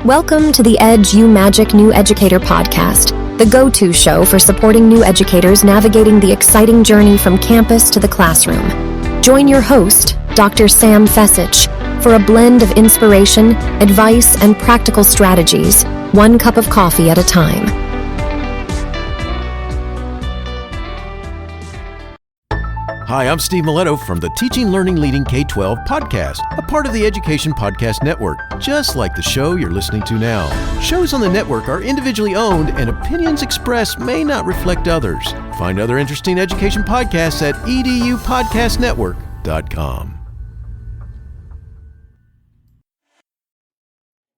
Welcome to the Edumagic New Educator Podcast, the go-to show for supporting new educators navigating the exciting journey from campus to the classroom. Join your host, Dr. Sam Fessich, for a blend of inspiration, advice, and practical strategies, one cup of coffee at a time. Hi, I'm Steve Miletto from the Teaching, Learning, Leading K-12 podcast, a part of the Education Podcast Network, just like the show you're listening to now. Shows on the network are individually owned, and opinions expressed may not reflect others. Find other interesting education podcasts at edupodcastnetwork.com.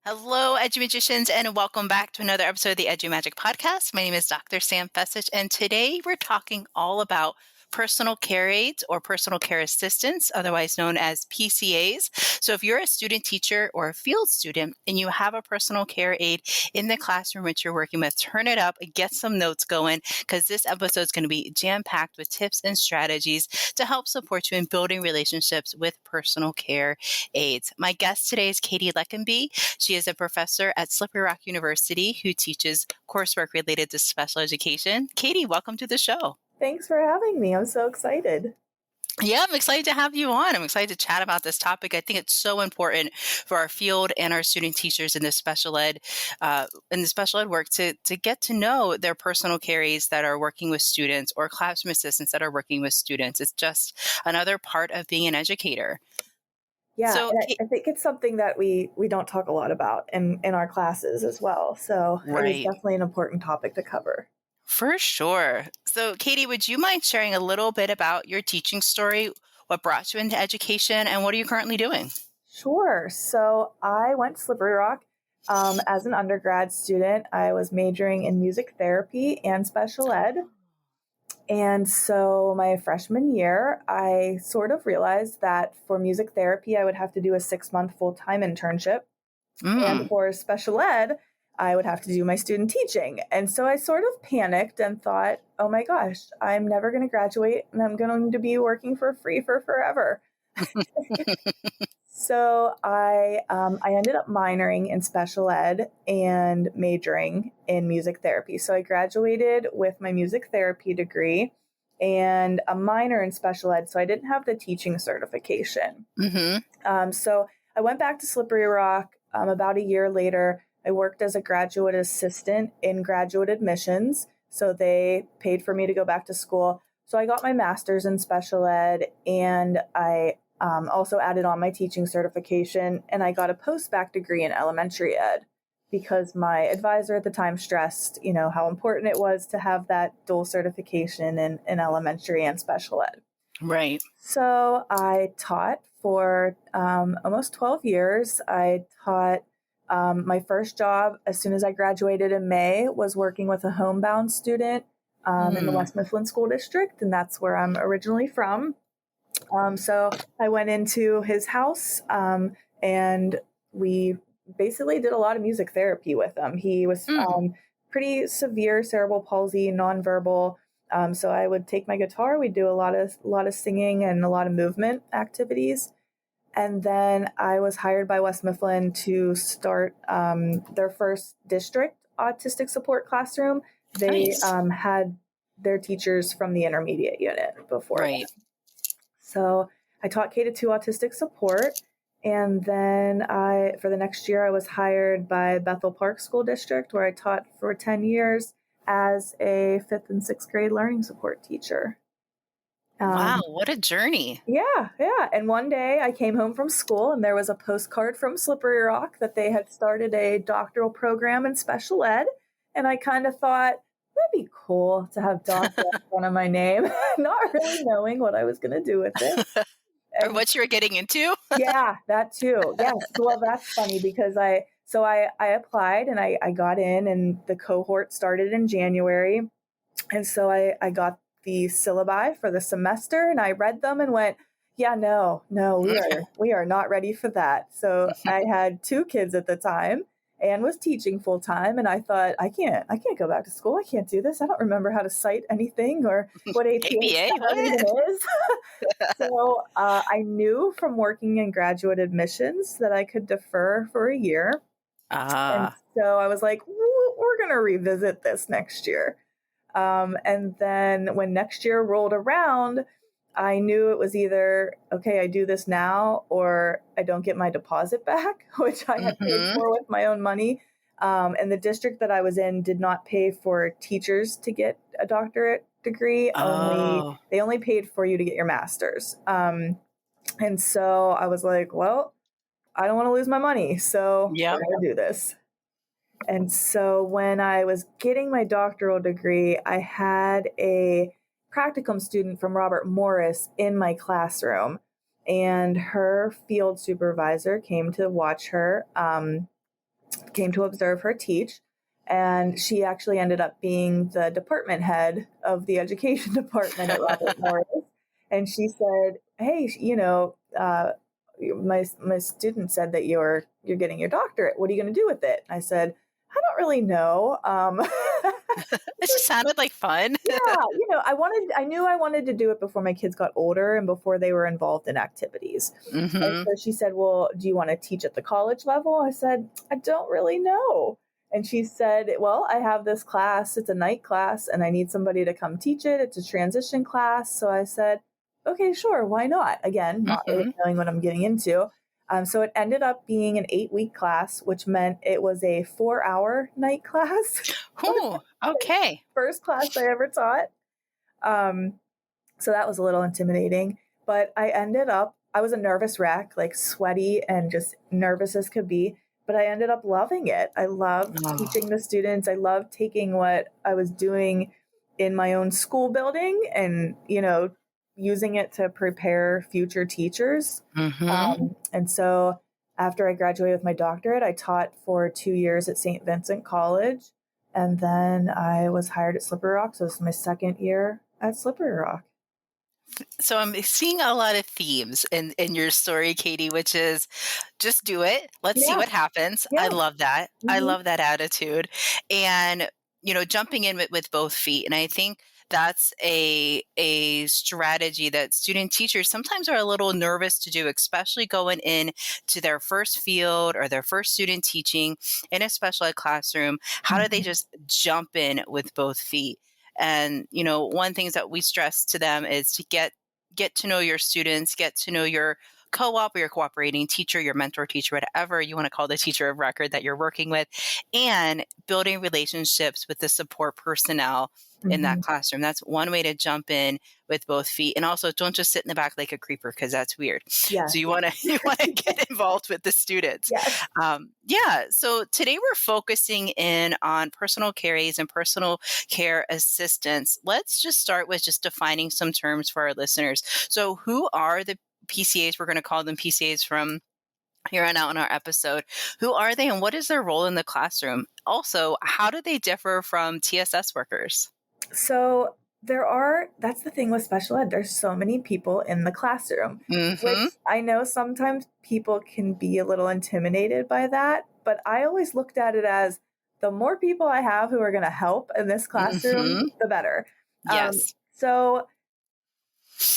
Hello, Edumagicians, and welcome back to another episode of the Edumagic podcast. My name is Dr. Sam Fessich, and today we're talking all about personal care aides or personal care assistants, otherwise known as PCAs. So if you're a student teacher or a field student and you have a personal care aide in the classroom that you're working with, turn it up and get some notes going, because this episode is going to be jam-packed with tips and strategies to help support you in building relationships with personal care aides. My guest today is Katie Lechenby. She is a professor at Slippery Rock University who teaches coursework related to special education. Katie, welcome to the show. Thanks for having me. I'm so excited. Yeah, I'm excited to have you on. I'm excited to chat about this topic. I think it's so important for our field and our student teachers in the special ed work to get to know their personal care aides that are working with students or classroom assistants that are working with students. It's just another part of being an educator. Yeah, so, I think it's something that we don't talk a lot about in our classes as well. So right. It is definitely an important topic to cover. For sure. So, Katie, would you mind sharing a little bit about your teaching story, what brought you into education, and what are you currently doing? Sure. So I went to Slippery Rock as an undergrad student. I was majoring in music therapy and special ed. And so my freshman year, I sort of realized that for music therapy, I would have to do a 6-month full-time internship. And for special ed, I would have to do my student teaching. And so I sort of panicked and thought, oh my gosh, I'm never going to graduate and I'm going to be working for free for forever. So I ended up minoring in special ed and majoring in music therapy. So I graduated with my music therapy degree and a minor in special ed. So I didn't have the teaching certification. So I went back to Slippery Rock about a year later. I worked as a graduate assistant in graduate admissions, so they paid for me to go back to school. So I got my master's in special ed, and I also added on my teaching certification, and I got a post-bac degree in elementary ed because my advisor at the time stressed, how important it was to have that dual certification in elementary and special ed. Right. So I taught for almost 12 years. I taught my first job, as soon as I graduated in May, was working with a homebound student in the West Mifflin School District, and that's where I'm originally from. So I went into his house, and we basically did a lot of music therapy with him. He was pretty severe cerebral palsy, nonverbal. So I would take my guitar. We'd do a lot of singing and a lot of movement activities. And then I was hired by West Mifflin to start their first district autistic support classroom. They had their teachers from the intermediate unit before. Right. So I taught K-2 autistic support. And then for the next year, I was hired by Bethel Park School District, where I taught for 10 years as a 5th and 6th grade learning support teacher. Wow, what a journey. Yeah. And one day I came home from school and there was a postcard from Slippery Rock that they had started a doctoral program in special ed. And I kind of thought, that'd be cool to have doctor in front of my name, not really knowing what I was going to do with it. Or what you were getting into? Yeah, that too. Yes. Well, that's funny because I applied and I got in, and the cohort started in January. And so I got the syllabi for the semester, and I read them and went, yeah, no, we are not ready for that. So I had 2 kids at the time and was teaching full time. And I thought, I can't go back to school. I can't do this. I don't remember how to cite anything or what APA even is. So I knew from working in graduate admissions that I could defer for a year. And Ah. so I was like, we're going to revisit this next year. And then when next year rolled around, I knew it was either, okay, I do this now or I don't get my deposit back, which I had paid Mm-hmm. for with my own money. And the district that I was in did not pay for teachers to get a doctorate degree. Oh. They only paid for you to get your master's. And so I was like, well, I don't want to lose my money, so Yep. we're going to do this. And so when I was getting my doctoral degree, I had a practicum student from Robert Morris in my classroom, and her field supervisor came to watch her, came to observe her teach. And she actually ended up being the department head of the education department at Robert Morris. And she said, "Hey, my student said that you're getting your doctorate. What are you going to do with it?" I said, "I don't really know." It just sounded like fun. Yeah, I knew I wanted to do it before my kids got older and before they were involved in activities. And Mm-hmm. so she said, "Well, do you want to teach at the college level?" I said, "I don't really know." And she said, "Well, I have this class. It's a night class and I need somebody to come teach it. It's a transition class." So I said, "Okay, sure. Why not?" Again, not really Mm-hmm. knowing what I'm getting into. So it ended up being an 8-week class, which meant it was a 4-hour night class. Ooh, okay. First class I ever taught. Um, so that was a little intimidating, but I was a nervous wreck, like sweaty and just nervous as could be, but I ended up loving it. I loved Oh. teaching the students. I loved taking what I was doing in my own school building and, using it to prepare future teachers. Mm-hmm. And so after I graduated with my doctorate, I taught for 2 years at St. Vincent College. And then I was hired at Slippery Rock. So this is my second year at Slippery Rock. So I'm seeing a lot of themes in your story, Katie, which is just do it. Let's see Yeah. what happens. I Yeah. love that. I Mhm. love that attitude. And, jumping in with both feet. And I think that's a strategy that student teachers sometimes are a little nervous to do, especially going in to their first field or their first student teaching in a special ed classroom. How do they Mhm. just jump in with both feet? And, one thing that we stress to them is to get to know your students, get to know your co-op or your cooperating teacher, your mentor teacher, whatever you want to call the teacher of record that you're working with, and building relationships with the support personnel in that Mhm. classroom. That's one way to jump in with both feet. And also don't just sit in the back like a creeper because that's weird. So Yes. you want to you want to get involved with the students. Yes. Yeah. So today we're focusing in on personal care aides and personal care assistants. Let's just start with just defining some terms for our listeners. So who are the PCAs? We're going to call them PCAs from here on out in our episode. Who are they and what is their role in the classroom? Also, how do they differ from TSS workers? So that's the thing with special ed. There's so many people in the classroom, which Mm-hmm. I know sometimes people can be a little intimidated by that, but I always looked at it as the more people I have who are going to help in this classroom, Mm-hmm. the better. Yes. So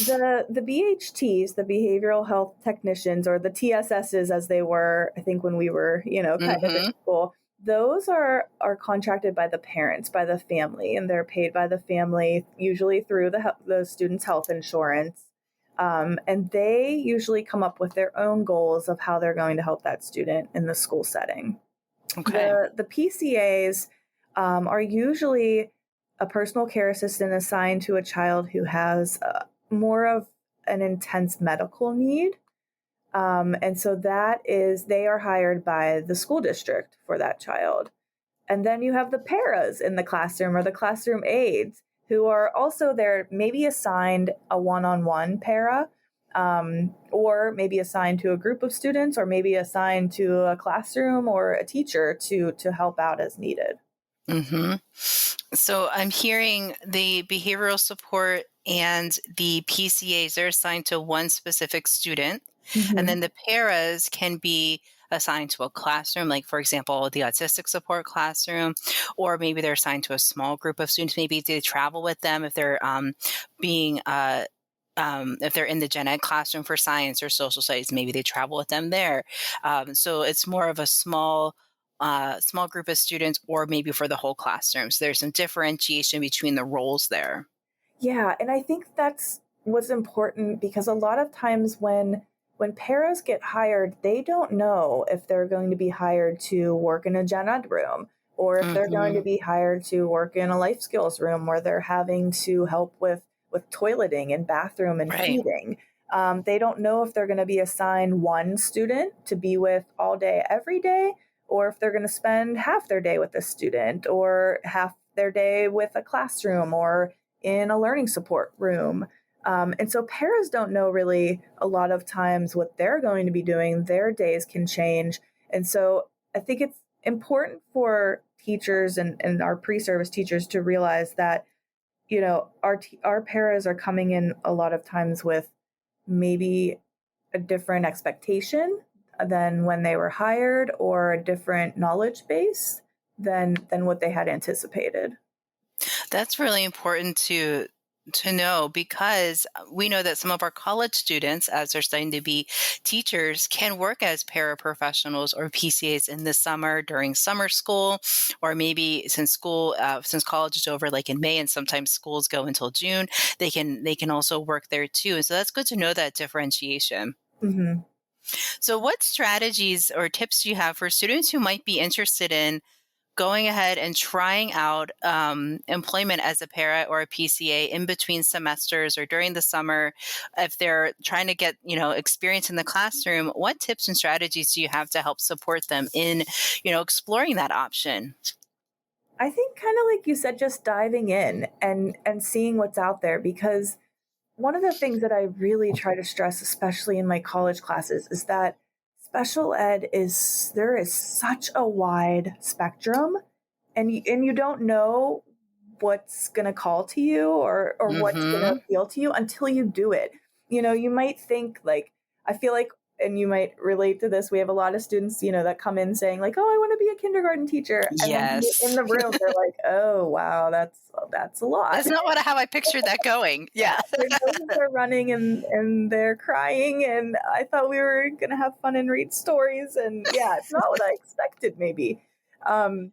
the BHTs, the behavioral health technicians, or the TSSs as they were, I think when we were, kind of in Mm-hmm. school, those are contracted by the parents, by the family, and they're paid by the family, usually through the student's health insurance. And they usually come up with their own goals of how they're going to help that student in the school setting. Okay. The PCAs are usually a personal care assistant assigned to a child who has more of an intense medical need. And so they are hired by the school district for that child. And then you have the paras in the classroom or the classroom aides who are also there, maybe assigned a one-on-one para, or maybe assigned to a group of students, or maybe assigned to a classroom or a teacher to help out as needed. Mm-hmm. So I'm hearing the behavioral support and the PCAs are assigned to one specific student. And Mm-hmm. then the paras can be assigned to a classroom, like, for example, the autistic support classroom, or maybe they're assigned to a small group of students. Maybe they travel with them if they're being if they're in the gen ed classroom for science or social studies, maybe they travel with them there. So it's more of a small small group of students or maybe for the whole classroom. So there's some differentiation between the roles there. Yeah, and I think that's what's important because a lot of times when paras get hired, they don't know if they're going to be hired to work in a gen ed room or if they're going to be hired to work in a life skills room where they're having to help with toileting and bathroom and Right. feeding. They don't know if they're going to be assigned one student to be with all day, every day, or if they're going to spend half their day with a student or half their day with a classroom or in a learning support room. And so paras don't know really a lot of times what they're going to be doing. Their days can change. And so I think it's important for teachers and our pre-service teachers to realize that, you know, our paras are coming in a lot of times with maybe a different expectation than when they were hired or a different knowledge base than what they had anticipated. That's really important to know because we know that some of our college students, as they're starting to be teachers, can work as paraprofessionals or PCAs in the summer during summer school, or maybe since college is over, like in May, and sometimes schools go until June, they can also work there too. And so that's good to know that differentiation. Mm-hmm. So, what strategies or tips do you have for students who might be interested in going ahead and trying out employment as a para or a PCA in between semesters or during the summer, if they're trying to get, experience in the classroom? What tips and strategies do you have to help support them in, exploring that option? I think kind of like you said, just diving in and seeing what's out there, because one of the things that I really try to stress, especially in my college classes, is that special ed there is such a wide spectrum, and you don't know what's going to call to you or what's going to appeal to you until you do it. You might think like, I feel like, and you might relate to this, we have a lot of students, that come in saying like, oh, I want to be a kindergarten teacher. And then Yes. in the room, they're like, oh, wow, that's a lot. That's not how I pictured that going. Yeah. Their noses are running and they're crying, and I thought we were going to have fun and read stories. And yeah, it's not what I expected maybe. And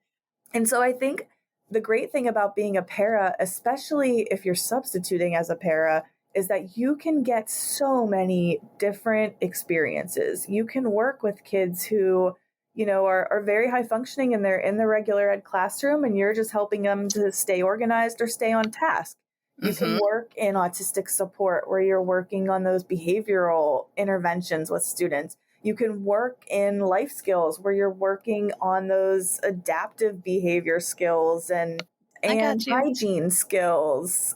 so I think the great thing about being a para, especially if you're substituting as a para, is that you can get so many different experiences. You can work with kids who, are very high functioning and they're in the regular ed classroom, and you're just helping them to stay organized or stay on task. You can work in autistic support where you're working on those behavioral interventions with students. You can work in life skills where you're working on those adaptive behavior skills and hygiene skills.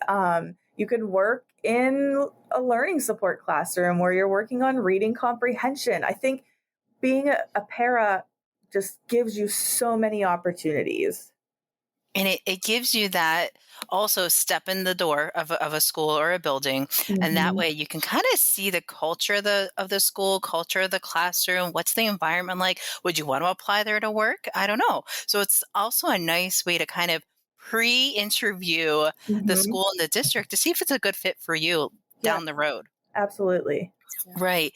You can work in a learning support classroom where you're working on reading comprehension. I think being a para just gives you so many opportunities. And it gives you that also step in the door of a school or a building. And that way you can kind of see the culture of the school, culture of the classroom. What's the environment like? Would you want to apply there to work? I don't know. So it's also a nice way to kind of pre-interview the school and the district to see if it's a good fit for you down the road. Absolutely. Right.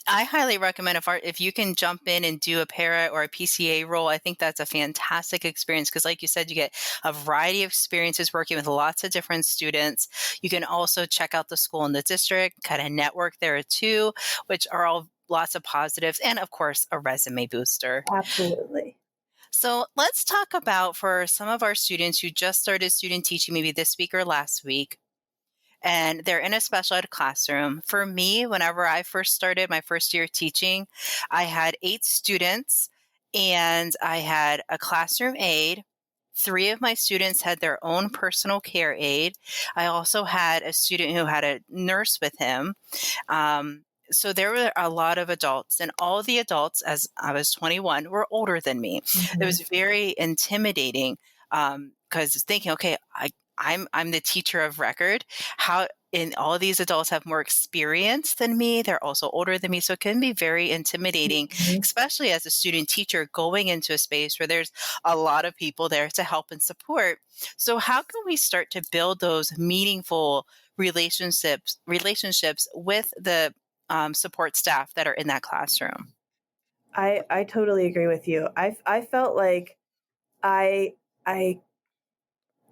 I highly recommend if you can jump in and do a para or a PCA role. I think that's a fantastic experience because, like you said, you get a variety of experiences working with lots of different students. You can also check out the school and the district, kind of network there too, which are all lots of positives, and of course, a resume booster. Absolutely. So let's talk about for some of our students who just started student teaching, maybe this week or last week, and they're in a special ed classroom. For me, whenever I first started my first year teaching, I had 8 students and I had a classroom aide. 3 of my students had their own personal care aide. I also had a student who had a nurse with him. So there were a lot of adults, and all the adults, as I was 21, were older than me. It was very intimidating because thinking, okay, I'm the teacher of record. And all these adults have more experience than me. They're also older than me. So it can be very intimidating, especially as a student teacher going into a space where there's a lot of people there to help and support. So how can we start to build those meaningful relationships with the support staff that are in that classroom? I totally agree with you. I felt like I I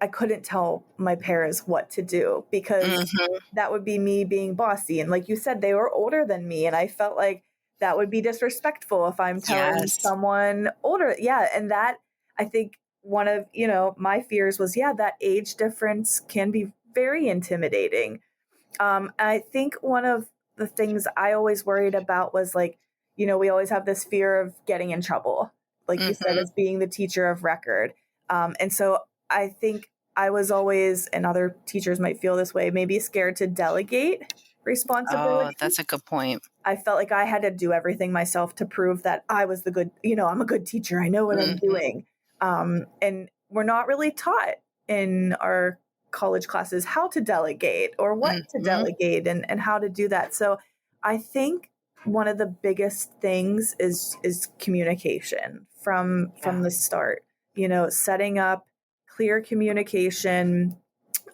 I couldn't tell my parents what to do because Hmm. that would be me being bossy. And like you said, they were older than me. And I felt like that would be disrespectful if I'm telling Yes. someone older. Yeah. And that, I think one of, my fears was, yeah, that age difference can be very intimidating. I think one of the things I always worried about was like, we always have this fear of getting in trouble, like you said, Hmm. as being the teacher of record. And so I think I was always, and other teachers might feel this way, maybe scared to delegate Oh, responsibility. that's a good point. I felt like I had to do everything myself to prove that I was the good, I'm a good teacher. I know what I'm Hmm. doing. And we're not really taught in our college classes how to delegate or what to Hmm. delegate and how to do that. So I think one of the biggest things is communication from Yeah. the start. Setting up clear communication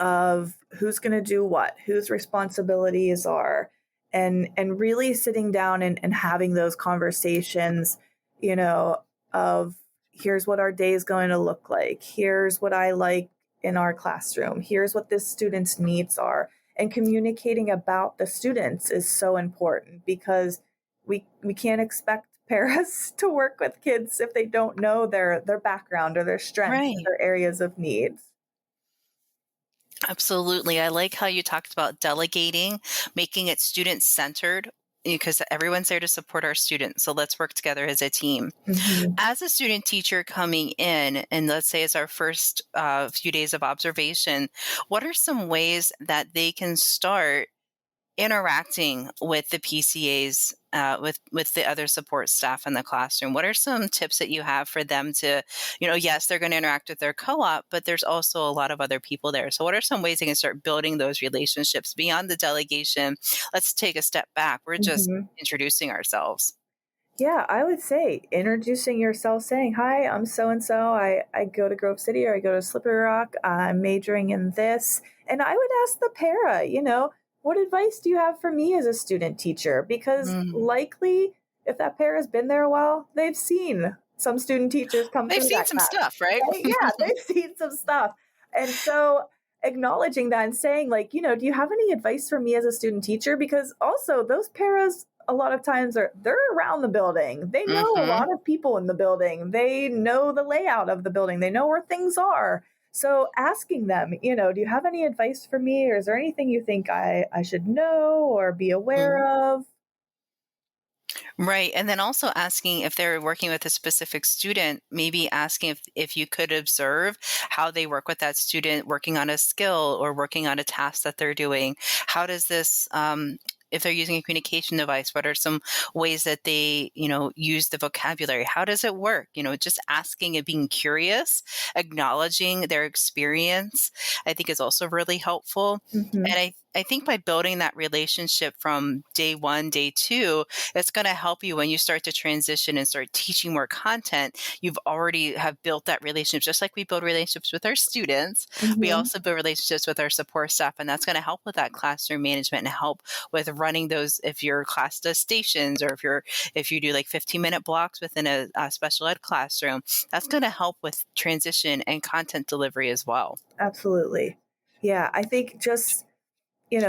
of who's going to do what, whose responsibilities are, and really sitting down and having those conversations, of here's what our day is going to look like. Here's what I like in our classroom. Here's what this student's needs are. And communicating about the students is so important because we can't expect parents to work with kids if they don't know their background or their strengths or Right. their areas of needs. Absolutely. I like how you talked about delegating, making it student centered because everyone's there to support our students. So let's work together as a team. Mhm. As a student teacher coming in, and let's say it's our first few days of observation, what are some ways that they can start interacting with the PCAs, with the other support staff in the classroom? What are some tips that you have for them to, yes, they're going to interact with their co-op, but there's also a lot of other people there. So what are some ways they can start building those relationships beyond the delegation? Let's take a step back. We're just Mhm. introducing ourselves. Yeah, I would say introducing yourself, saying, "Hi, I'm so and so. I go to Grove City or I go to Slippery Rock. I'm majoring in this." And I would ask the para, what advice do you have for me as a student teacher? Because Mm. likely, if that para's been there a while, they've seen some student teachers come They've through seen that some class, stuff, right? right? Yeah, they've seen some stuff. And so acknowledging that and saying, like, do you have any advice for me as a student teacher? Because also those paras a lot of times they're around the building. They know a Hmm. lot of people in the building. They know the layout of the building. They know where things are. So asking them, do you have any advice for me? Or is there anything you think I should know or be aware of? Right. And then also asking if they're working with a specific student, maybe asking if you could observe how they work with that student working on a skill or working on a task that they're doing. How does this, if they're using a communication device, what are some ways that they, use the vocabulary? How does it work? Just asking and being curious, acknowledging their experience, I think is also really helpful. Mm-hmm. And I think by building that relationship from day one, day two, it's going to help you when you start to transition and start teaching more content. You've already have built that relationship, just like we build relationships with our students. We Mm-hmm. also build relationships with our support staff, and that's going to help with that classroom management and help with running those. If your class does stations, or if you do like 15-minute blocks within a special ed classroom, that's going to help with transition and content delivery as well. Absolutely. Yeah, I think just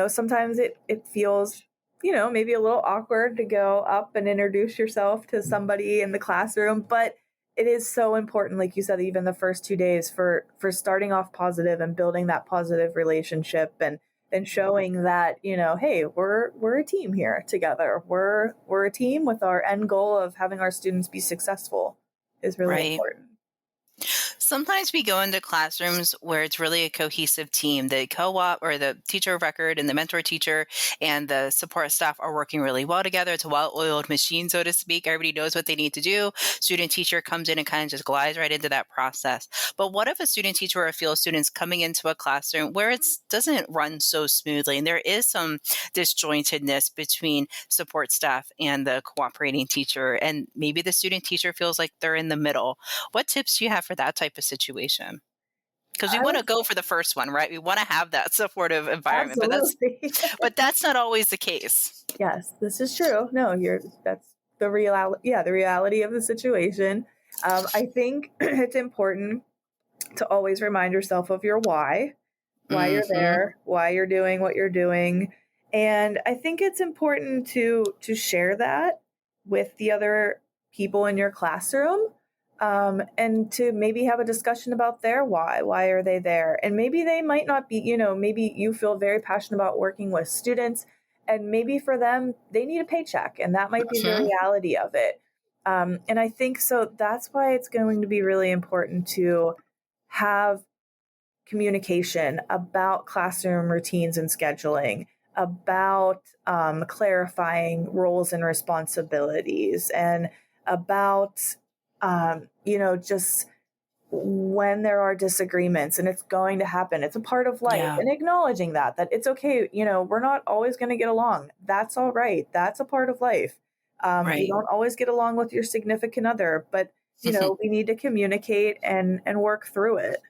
sometimes it feels, maybe a little awkward to go up and introduce yourself to somebody in the classroom, but it is so important, like you said, even the first 2 days for starting off positive and building that positive relationship and showing that, hey, we're a team here together. We're a team with our end goal of having our students be successful is really Right. important. Sometimes we go into classrooms where it's really a cohesive team. The co-op or the teacher of record and the mentor teacher and the support staff are working really well together. It's a well-oiled machine, so to speak. Everybody knows what they need to do. Student teacher comes in and kind of just glides right into that process. But what if a student teacher or a field student's coming into a classroom where it doesn't run so smoothly and there is some disjointedness between support staff and the cooperating teacher, and maybe the student teacher feels like they're in the middle? What tips do you have for that type of situation? Because we I want to would go for the first one, right? We want to have that supportive environment, but absolutely. that's not always the case. Yes, this is true. No, that's the reality of the situation. I think it's important to always remind yourself of your why you're there, why you're doing what you're doing. And I think it's important to share that with the other people in your classroom, and to maybe have a discussion about their why are they there? And maybe they might not be, maybe you feel very passionate about working with students, and maybe for them, they need a paycheck, and that might be the reality of it. And I think so that's why it's going to be really important to have communication about classroom routines and scheduling, about clarifying roles and responsibilities, and about, just when there are disagreements, and it's going to happen. It's a part of life, and acknowledging that it's okay. We're not always going to get along. That's all right. That's a part of life. You don't always get along with your significant other, but we need to communicate and work through it.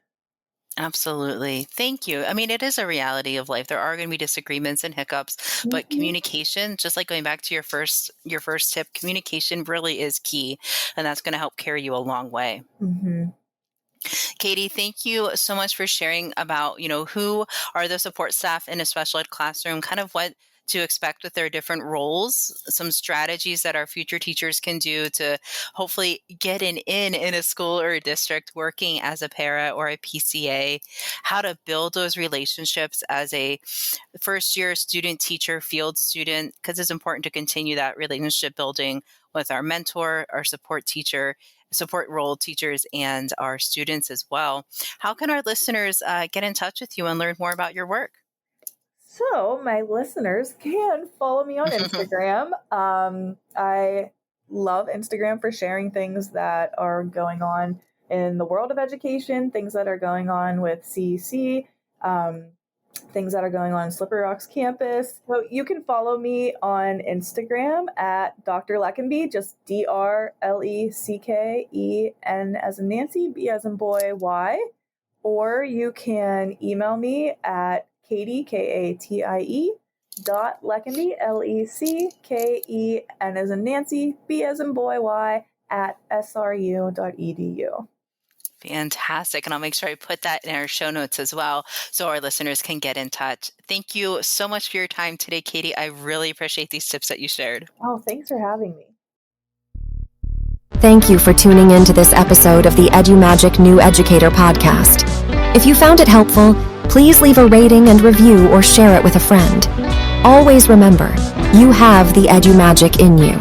Absolutely. Thank you. I mean, it is a reality of life. There are going to be disagreements and hiccups, but communication, just like going back to your first tip, communication really is key, and that's going to help carry you a long way. Katie, thank you so much for sharing about, who are the support staff in a special ed classroom, kind of what to expect with their different roles, some strategies that our future teachers can do to hopefully get in a school or a district working as a para or a PCA, how to build those relationships as a first year student, teacher, field student, because it's important to continue that relationship building with our mentor, our support teacher, support role teachers, and our students as well. How can our listeners get in touch with you and learn more about your work? So my listeners can follow me on Instagram. I love Instagram for sharing things that are going on in the world of education, things that are going on with CEC, things that are going on in Slippery Rocks campus. So you can follow me on Instagram at Dr. Lechenby, just DRLECKEN as in Nancy, B as in boy, Y. Or you can email me at Katie, Katie, .Lechenby, LECKEN as in Nancy, B as in boy, Y, at sru.edu. Fantastic. And I'll make sure I put that in our show notes as well, so our listeners can get in touch. Thank you so much for your time today, Katie. I really appreciate these tips that you shared. Oh, thanks for having me. Thank you for tuning in to this episode of the Edumagic New Educator podcast. If you found it helpful, please leave a rating and review or share it with a friend. Always remember, you have the Edumagic in you.